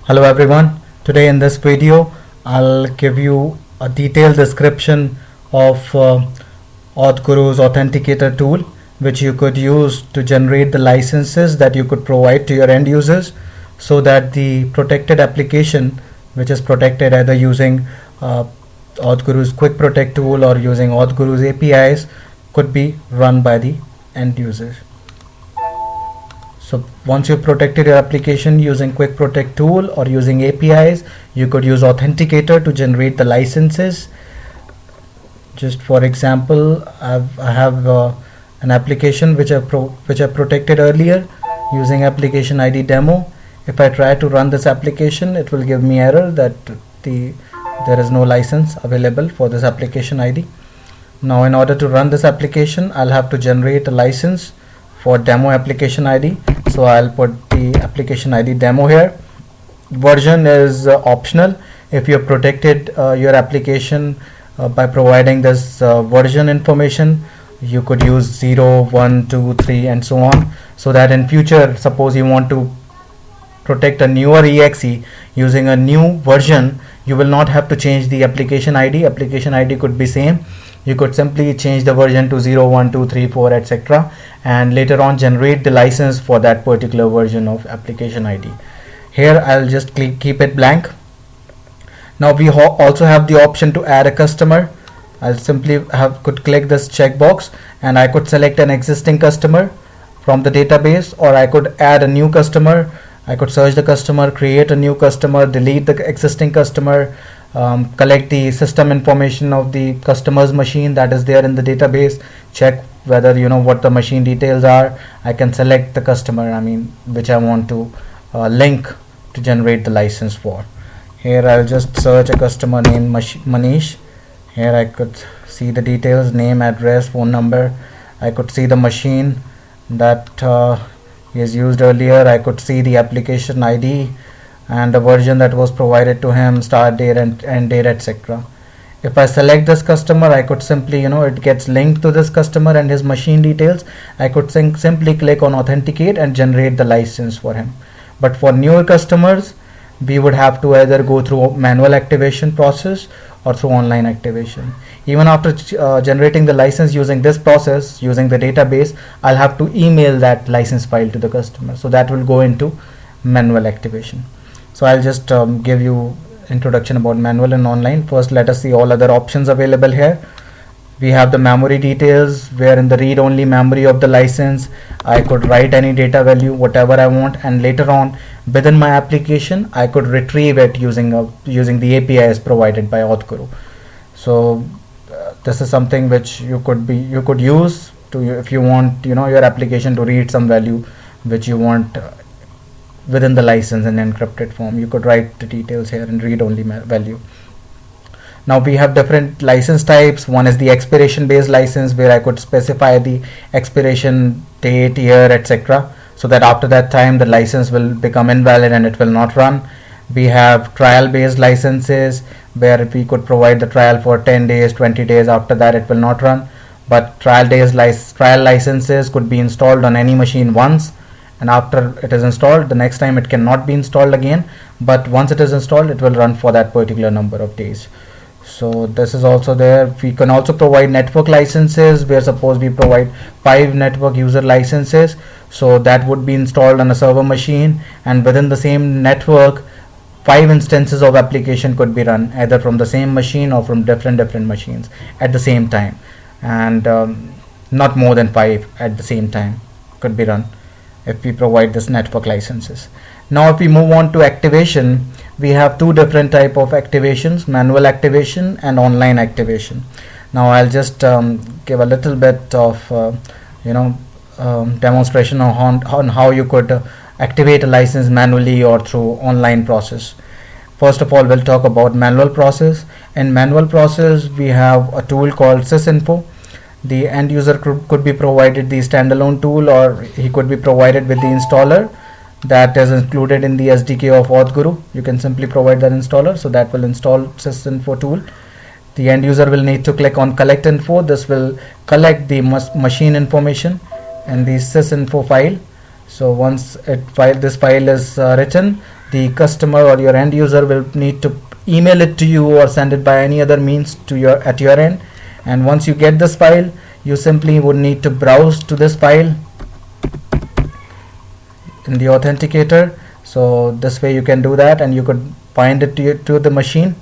Hello everyone. Today in this video I'll give you a detailed description of Auth-Guru's authenticator tool, which you could use to generate the licenses that you could provide to your end users, so that the protected application, which is protected either using Auth-Guru's Quick Protect tool or using Auth-Guru's APIs, could be run by the end users. So once you've protected your application using Quick Protect tool or using APIs, you could use Authenticator to generate the licenses. Just for example, I have an application which I protected earlier using application ID demo. If I try to run this application, it will give me error that there is no license available for this application ID. Now in order to run this application, I'll have to generate a license for demo application ID. So I'll put the application ID demo here. Version is optional. If you have protected your application by providing this version information, you could use 0, 1, 2, 3 and so on, so that in future, suppose you want to protect a newer exe using a new version, you will not have to change the application ID. Application ID could be same. You could simply change the version to 0, 1, 2, 3, 4, etc. and later on generate the license for that particular version of application ID. Here I'll just keep it blank. Now we also have the option to add a customer. I'll simply could click this checkbox and I could select an existing customer from the database, or I could add a new customer. I could search the customer, create a new customer, delete the existing customer, collect the system information of the customer's machine that is there in the database, check whether what the machine details are. I can select the customer, which I want to link to generate the license for. Here I'll just search a customer named Manish. Here I could see the details, name, address, phone number. I could see the machine that he has used earlier. I could see the application ID and the version that was provided to him, start date and end date, etc. If I select this customer, I could simply, it gets linked to this customer and his machine details. I could simply click on authenticate and generate the license for him. But for newer customers, we would have to either go through manual activation process or through online activation. Even after generating the license using this process, using the database, I'll have to email that license file to the customer. So that will go into manual activation. So I'll just give you introduction about manual and online. First, let us see all other options available here. We have the memory details, where in the read-only memory of the license, I could write any data value, whatever I want, and later on within my application, I could retrieve it using the APIs provided by Auth-Guru. So this is something which you could use to, if you want your application to read some value which you want within the license in encrypted form. You could write the details here and read only value. Now we have different license types. One is the expiration based license, where I could specify the expiration date, year, etc. so that after that time the license will become invalid and it will not run. We have trial based licenses, where we could provide the trial for 10 days, 20 days, after that it will not run. But trial licenses could be installed on any machine once, and after it is installed, the next time it cannot be installed again, but once it is installed, it will run for that particular number of days. So this is also there. We can also provide network licenses, where suppose we provide 5 network user licenses, so that would be installed on a server machine, and within the same network 5 instances of application could be run either from the same machine or from different machines at the same time, and not more than 5 at the same time could be run if we provide this network licenses. Now if we move on to activation, we have 2 different type of activations: manual activation and online activation. Now I'll just give a little bit of demonstration on how you could activate a license manually or through online process. First of all, we'll talk about manual process. In manual process, we have a tool called sysinfo. The end user could be provided the standalone tool, or he could be provided with the installer that is included in the SDK of Auth-Guru. You can simply provide that installer, so that will install sysinfo tool. The end user will need to click on collect info. This will collect the machine information in the sysinfo file. So once this file is written, the customer or your end user will need to email it to you or send it by any other means to your at your end. And once you get this file, you simply would need to browse to this file in the authenticator. So this way you can do that, and you could bind it to the machine,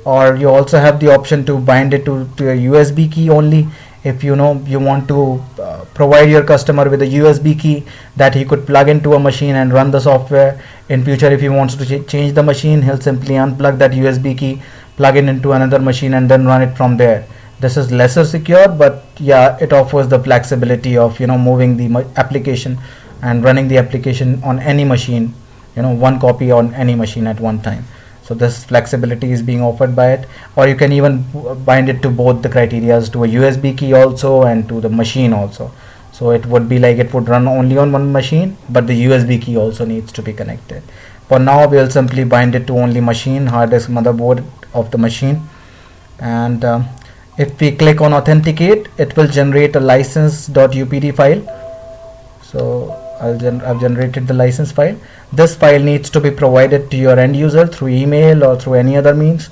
or you also have the option to bind it to a USB key only. If you want to provide your customer with a USB key that he could plug into a machine and run the software. In future, if he wants to change the machine, he'll simply unplug that USB key, plug it into another machine, and then run it from there. This is lesser secure, but yeah, it offers the flexibility of moving the application and running the application on any machine, one copy on any machine at one time. So this flexibility is being offered by it. Or you can even bind it to both the criterias, to a USB key also and to the machine also. So it would be like it would run only on one machine, but the USB key also needs to be connected. For now, we'll simply bind it to only machine, hard disk, motherboard of the machine. And if we click on authenticate, it will generate a license.upd file. So I've generated the license file. This file needs to be provided to your end user through email or through any other means.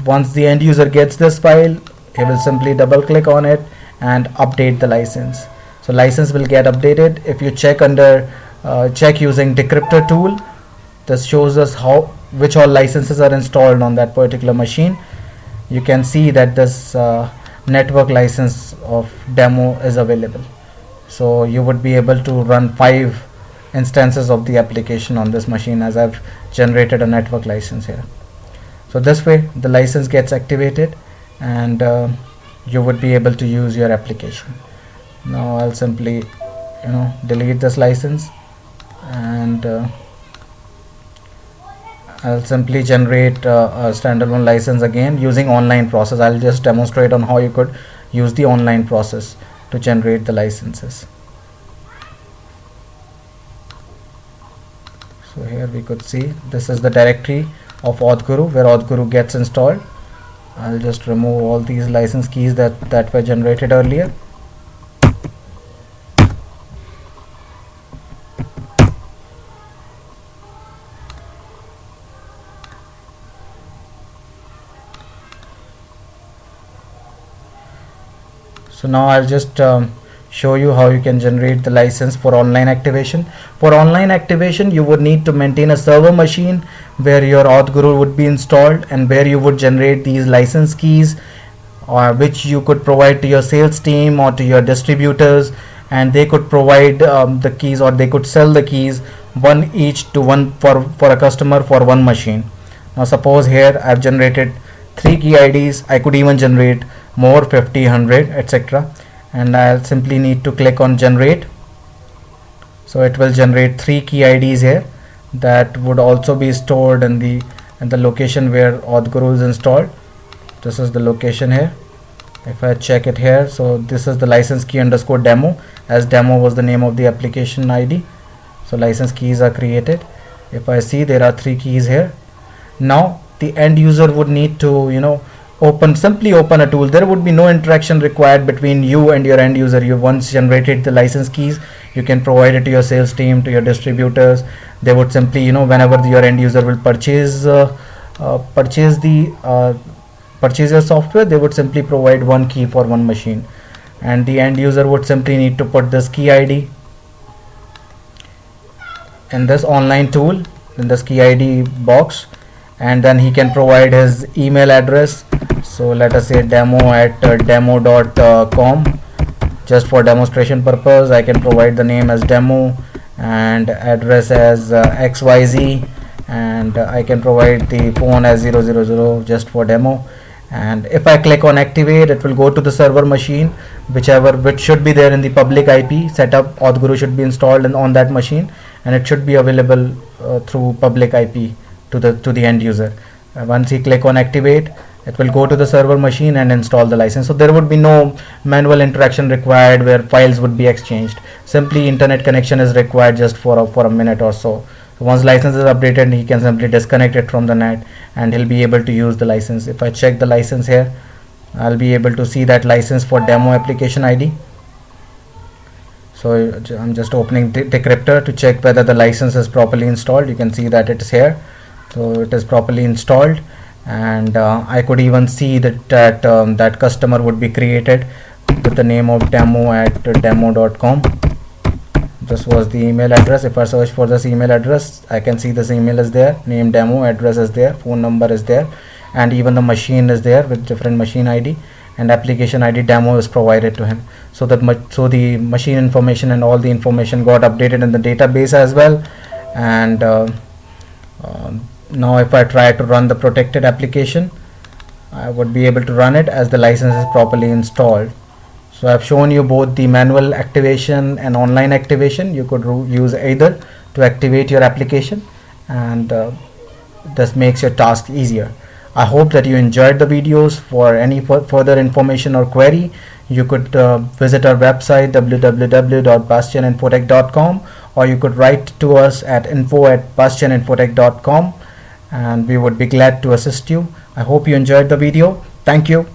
Once the end user gets this file, he will simply double click on it and update the license. So license will get updated. If you check under check using decryptor tool, this shows us which all licenses are installed on that particular machine. You can see that this network license of demo is available. So you would be able to run 5 instances of the application on this machine, as I've generated a network license here. So this way the license gets activated, and you would be able to use your application. Now I'll simply delete this license, and I'll simply generate a standalone license again using online process. I'll just demonstrate on how you could use the online process to generate the licenses. So here we could see this is the directory of Auth-Guru where Auth-Guru gets installed. I'll just remove all these license keys that were generated earlier. So now I'll just show you how you can generate the license for online activation. For online activation, you would need to maintain a server machine where your Auth-Guru would be installed, and where you would generate these license keys, which you could provide to your sales team or to your distributors, and they could provide the keys, or they could sell the keys one each to one for a customer for one machine. Now suppose here I've generated 3 key IDs. I could even generate more, 50, 100, etc. And I'll simply need to click on generate. So it will generate 3 key IDs here that would also be stored in the location where Auth-Guru is installed. This is the location here. If I check it here, so this is the license key underscore demo, as demo was the name of the application ID. So license keys are created. If I see, there are 3 keys here. Now the end user would need to simply open a tool. There would be no interaction required between you and your end user. You once generated the license keys, you can provide it to your sales team, to your distributors. They would simply whenever your end user will purchase your software, they would simply provide 1 key for 1 machine, and the end user would simply need to put this key ID in this online tool, in this key ID box, and then he can provide his email address. So let us say demo@demo.com. Just for demonstration purpose, I can provide the name as demo and address as XYZ, and I can provide the phone as 000 just for demo. And if I click on activate, it will go to the server machine, which should be there in the public IP setup. Auth-Guru should be installed on that machine, and it should be available through public IP to the end user. Once he click on activate, it will go to the server machine and install the license. So there would be no manual interaction required where files would be exchanged. Simply internet connection is required just for a minute or so. So once license is updated, he can simply disconnect it from the net, and he'll be able to use the license. If I check the license here, I'll be able to see that license for demo application ID. So I'm just opening Decryptor to check whether the license is properly installed. You can see that it is here, so it is properly installed, and I could even see that that customer would be created with the name of demo@demo.com. This was the email address. If I search for this email address, I can see this email is there, name demo, address is there, phone number is there, and even the machine is there with different machine ID, and application ID demo is provided to him. So that the machine information and all the information got updated in the database as well. And now if I try to run the protected application, I would be able to run it as the license is properly installed. So I've shown you both the manual activation and online activation. You could use either to activate your application, and this makes your task easier. I hope that you enjoyed the videos. For any further information or query, you could visit our website www.bastioninfotech.com, or you could write to us at info@bastioninfotech.com, and we would be glad to assist you. I hope you enjoyed the video. Thank you.